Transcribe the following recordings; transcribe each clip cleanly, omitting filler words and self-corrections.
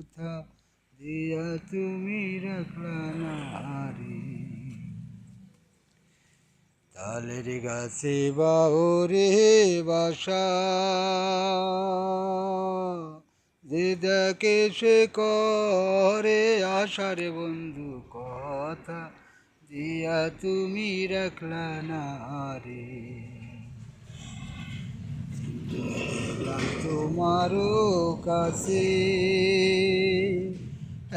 কথা দিয়া তুমি রাখলা না রে। তালের গাছে বাউরে বাসা, যে দেখে সে করে আশার বন্ধু কথা দিয়া তুমি রাখলা না রে। তোমারও কাছে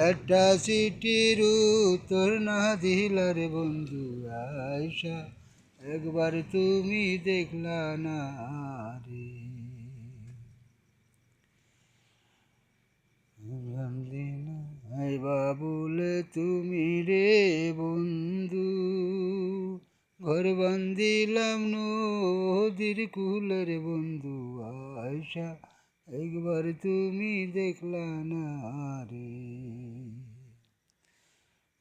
একটা চিঠির উত্তর না দিলার বন্ধু আয়সা, একবার তুমি দেখলা না রে। আইবা বলে তুমি রে বন্ধু, ঘর বান্ধিলাম নদীর কুলের বন্ধু আয়সা, একবার তুমি দেখলা না রে।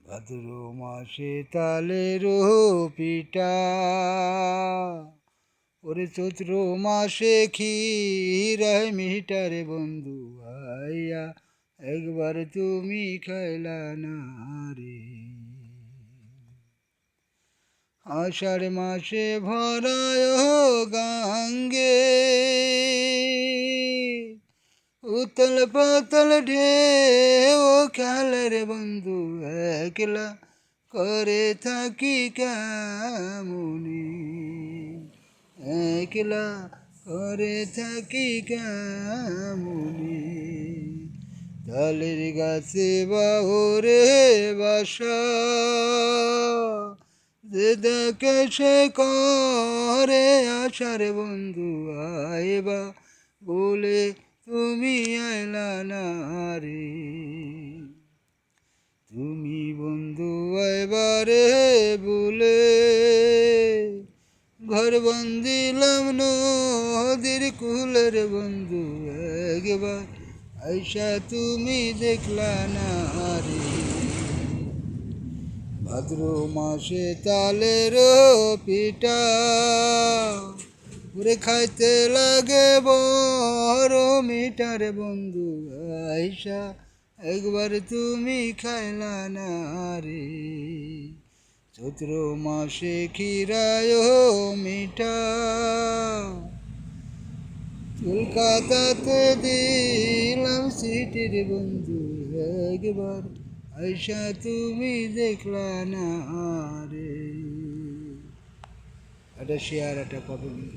ভাদ্র মাসে তালের পিঠা, ওরে চৈত্র মাসে ক্ষীরায় মিঠারে বন্ধু আইয়া, একবার তুমি খাইলা না রে। আষাঢ় মাসে ভরায় গাঙ্গে, উতল পাতল ঢেউ খেলের বন্ধু একলা করে থাকি কেমনি, একলা করে থাকি কেমনি। তালের গাছে বাউরে বাসা, যে দেখে সে করে আশার বন্ধু আইবা বলে তুমি আইলা না রে। তুমি বন্ধু আইবারে বলে ঘর বান্ধিলাম নদীর কুলের বন্ধু একবার আইসা তুমি দেখলা না রে। ভাদ্র মাসে তালের পিঠা, পুরে খাইতে লাগে বড় মিঠার বন্ধু আইসা, একবার তুমি খাইলা না রে। চৈত্র মাসে ক্ষীরায় মিঠা, কলকাতাতে দিলাম সিটির বন্ধু একবার আইসা তুমি দেখলা না রে। একটা শেয়ার একটা কমেন্ট।